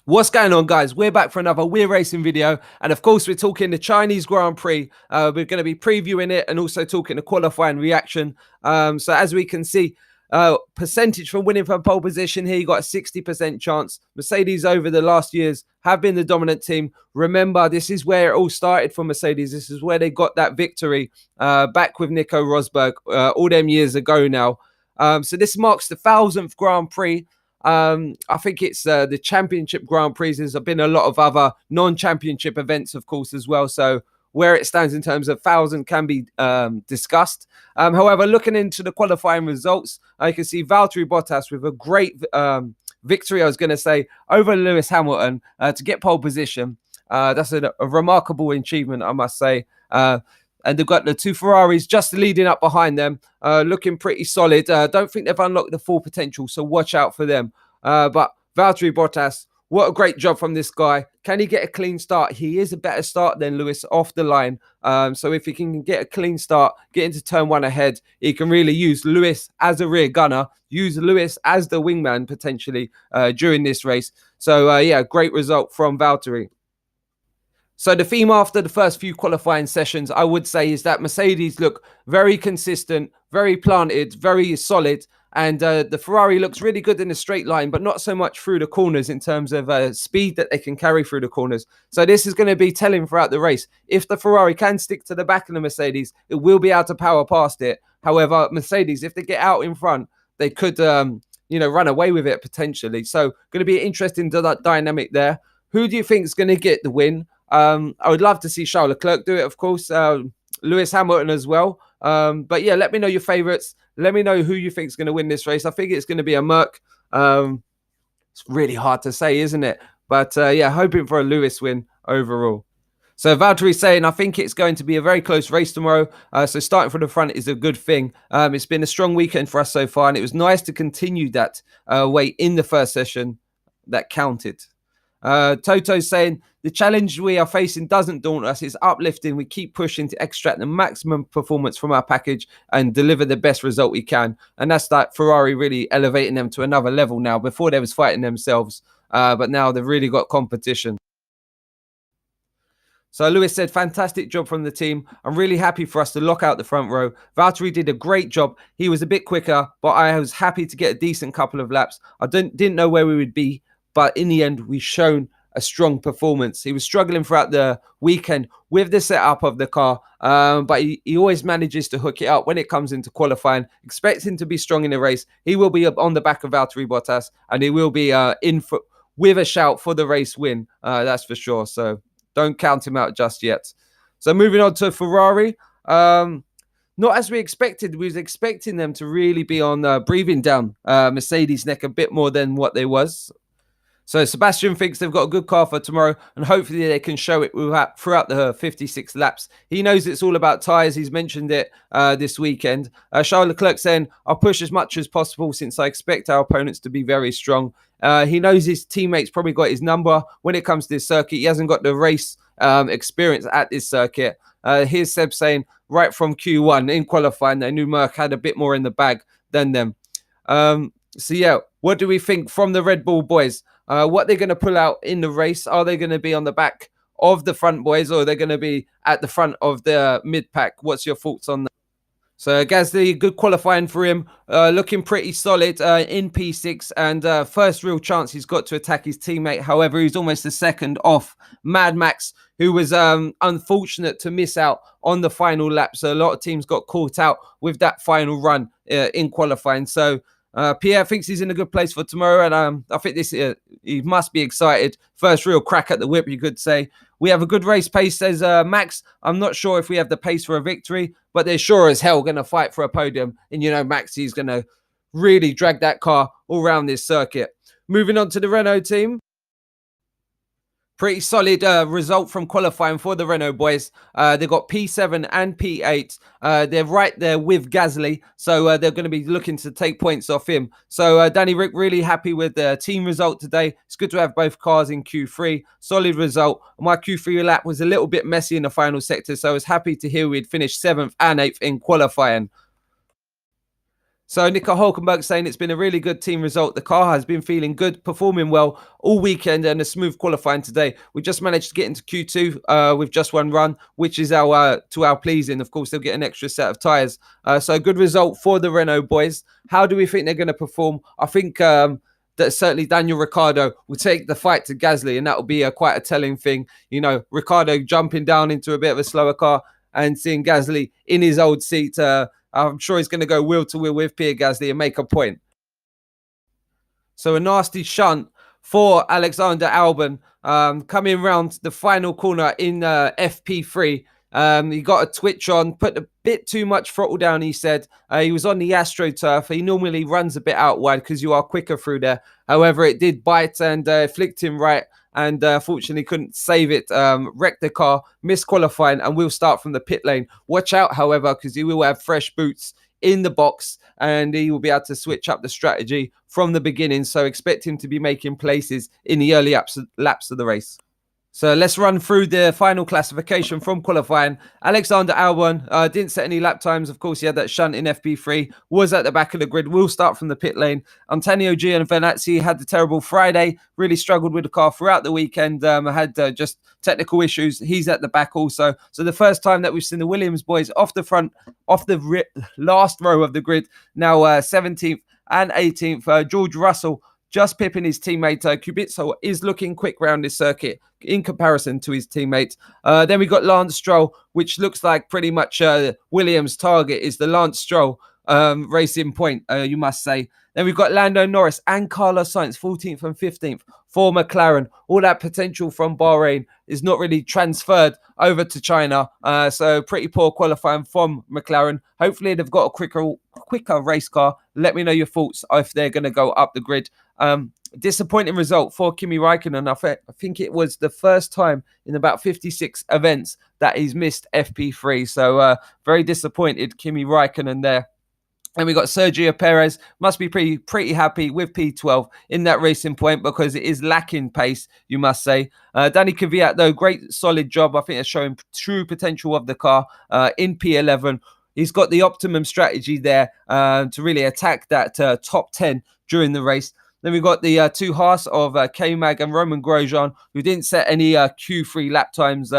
What's going on, guys? We're back for another We're Racing video, and of course we're talking the Chinese Grand Prix. We're going to be previewing it and also talking the qualifying reaction. So as we can see, percentage from winning from pole position here, you got a 60% chance. Mercedes over the last years have been the dominant team. Remember, this is where it all started for Mercedes. This is where they got that victory back with Nico Rosberg all them years ago now. So this marks the 1000th Grand Prix. I think it's the championship Grand Prix. There's been a lot of other non-championship events, of course, as well. So where it stands in terms of 1000 can be discussed. However, looking into the qualifying results, I can see Valtteri Bottas with a great victory, I was going to say, over Lewis Hamilton to get pole position. That's a remarkable achievement, I must say. And they've got the two Ferraris just leading up behind them, looking pretty solid. Don't think they've unlocked the full potential, so watch out for them. But Valtteri Bottas, what a great job from this guy. Can he get a clean start? He is a better start than Lewis off the line. So if he can get a clean start, get into turn one ahead, he can really use Lewis as a rear gunner, use Lewis as the wingman potentially during this race. So yeah, great result from Valtteri. So the theme after the first few qualifying sessions, I would say, is that Mercedes look very consistent, very planted, very solid. And the Ferrari looks really good in the straight line, but not so much through the corners in terms of speed that they can carry through the corners. So this is going to be telling throughout the race. If the Ferrari can stick to the back of the Mercedes, it will be able to power past it. However, Mercedes, if they get out in front, they could, run away with it potentially. So going to be an interesting dynamic there. Who do you think is going to get the win? I would love to see Charles Leclerc do it, of course. Lewis Hamilton as well. But yeah, let me know your favourites. Let me know who you think is going to win this race. I think it's going to be a Merc. It's really hard to say, isn't it? But yeah, hoping for a Lewis win overall. So Valtteri's saying, I think it's going to be a very close race tomorrow. So starting from the front is a good thing. It's been a strong weekend for us so far, and it was nice to continue that way in the first session that counted. Toto's saying, the challenge we are facing doesn't daunt us. It's uplifting. We keep pushing to extract the maximum performance from our package and deliver the best result we can. And that's like Ferrari really elevating them to another level now. Before they was fighting themselves, but now they've really got competition. So Lewis said, fantastic job from the team. I'm really happy for us to lock out the front row. Valtteri did a great job. He was a bit quicker, but I was happy to get a decent couple of laps. I didn't know where we would be, but in the end, we've shown a strong performance. He was struggling throughout the weekend with the setup of the car, but he always manages to hook it up when it comes into qualifying. Expect him to be strong in the race. He will be on the back of Valtteri Bottas, and he will be in for, with a shout for the race win. That's for sure. So don't count him out just yet. So moving on to Ferrari. Not as we expected. We was expecting them to really be on breathing down Mercedes' neck a bit more than what they was. So Sebastian thinks they've got a good car for tomorrow, and hopefully they can show it throughout the 56 laps. He knows it's all about tyres. He's mentioned it this weekend. Charles Leclerc saying, I'll push as much as possible since I expect our opponents to be very strong. He knows his teammates probably got his number when it comes to this circuit. He hasn't got the race experience at this circuit. Here's Seb saying, right from Q1 in qualifying, they knew Merc had a bit more in the bag than them. So yeah, what do we think from the Red Bull boys? What they're going to pull out in the race? Are they going to be on the back of the front boys, or are they going to be at the front of the mid pack? What's your thoughts on that? So Gasly, good qualifying for him, looking pretty solid in P6, and first real chance he's got to attack his teammate. However, he's almost a second off Mad Max, who was unfortunate to miss out on the final lap. So a lot of teams got caught out with that final run in qualifying. So Pierre thinks he's in a good place for tomorrow, and I think he must be excited. First real crack at the whip, you could say. We have a good race pace, says Max. I'm not sure if we have the pace for a victory, but they're sure as hell going to fight for a podium. And, you know, Max, he's going to really drag that car all around this circuit. Moving on to the Renault team. Pretty solid result from qualifying for the Renault boys. They've got P7 and P8. They're right there with Gasly, so they're going to be looking to take points off him. So Danny Rick really happy with the team result today. It's good to have both cars in Q3. Solid result. My Q3 lap was a little bit messy in the final sector, so I was happy to hear we'd finished 7th and 8th in qualifying. So Nico Hulkenberg saying it's been a really good team result. The car has been feeling good, performing well all weekend, and a smooth qualifying today. We just managed to get into Q2 with just one run, which is our to our pleasing. Of course, they'll get an extra set of tyres. So a good result for the Renault boys. How do we think they're going to perform? I think that certainly Daniel Ricciardo will take the fight to Gasly, and that will be quite a telling thing. You know, Ricciardo jumping down into a bit of a slower car and seeing Gasly in his old seat. I'm sure he's going to go wheel to wheel with Pierre Gasly and make a point. So a nasty shunt for Alexander Albon coming round the final corner in FP3. He got a twitch on, put a bit too much throttle down, he said. He was on the AstroTurf. He normally runs a bit out wide because you are quicker through there. However, it did bite and flicked him right, and fortunately couldn't save it. Wrecked the car, missed qualifying, and will start from the pit lane. Watch out, however, because he will have fresh boots in the box, and he will be able to switch up the strategy from the beginning. So expect him to be making places in the early laps of the race. So let's run through the final classification from qualifying. Alexander Albon didn't set any lap times. Of course, he had that shunt in FP3, was at the back of the grid, will start from the pit lane. Antonio Giovinazzi had the terrible Friday, really struggled with the car throughout the weekend, had just technical issues. He's at the back also. So the first time that we've seen the Williams boys off the front, off the last row of the grid, now 17th and 18th. George Russell just pipping his teammate. Kubica is looking quick round this circuit in comparison to his teammate. Then we got Lance Stroll, which looks like pretty much Williams' target is the Lance Stroll racing point, you must say. Then we've got Lando Norris and Carlos Sainz, 14th and 15th for McLaren. All that potential from Bahrain is not really transferred over to China. So pretty poor qualifying from McLaren. Hopefully they've got a quicker race car. Let me know your thoughts if they're going to go up the grid. Disappointing result for Kimi Raikkonen. I think it was the first time in about 56 events that he's missed FP3. So very disappointed Kimi Raikkonen there. And we got Sergio Perez, must be pretty happy with P12 in that racing point because it is lacking pace, you must say. Danny Kvyat, though, great solid job. I think it's showing true potential of the car in P11. He's got the optimum strategy there to really attack that top 10 during the race. Then we've got the two Haas of K-Mag and Roman Grosjean, who didn't set any Q3 lap times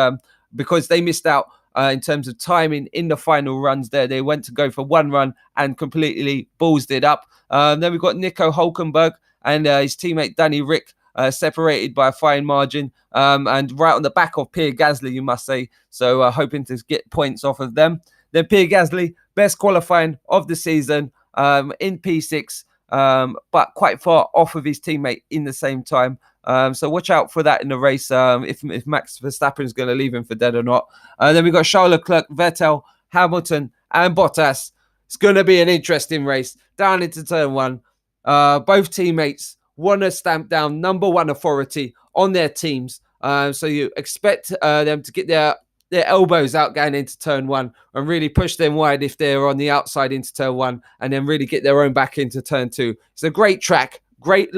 because they missed out in terms of timing in the final runs there. They went to go for one run and completely ballsed it up. Then we've got Nico Hulkenberg and his teammate Danny Rick separated by a fine margin and right on the back of Pierre Gasly, you must say. So hoping to get points off of them. Then Pierre Gasly, best qualifying of the season in P6. But quite far off of his teammate in the same time. So watch out for that in the race if Max Verstappen is going to leave him for dead or not. Then we've got Charles Leclerc, Vettel, Hamilton and Bottas. It's going to be an interesting race down into turn one. Both teammates want to stamp down number one authority on their teams. So you expect them to get their elbows out going into turn one and really push them wide if they're on the outside into turn one, and then really get their own back into turn two. It's a great track, great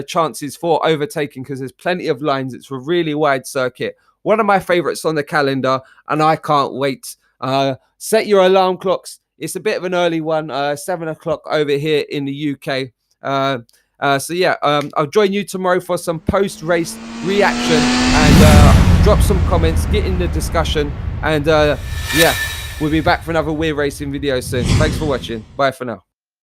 chances for overtaking because there's plenty of lines. It's a really wide circuit. One of my favorites on the calendar, and I can't wait. Set your alarm clocks. It's a bit of an early one, 7 o'clock over here in the UK. I'll join you tomorrow for some post-race reaction and drop some comments, get in the discussion, and we'll be back for another We're Racing video soon. Thanks for watching. Bye for now.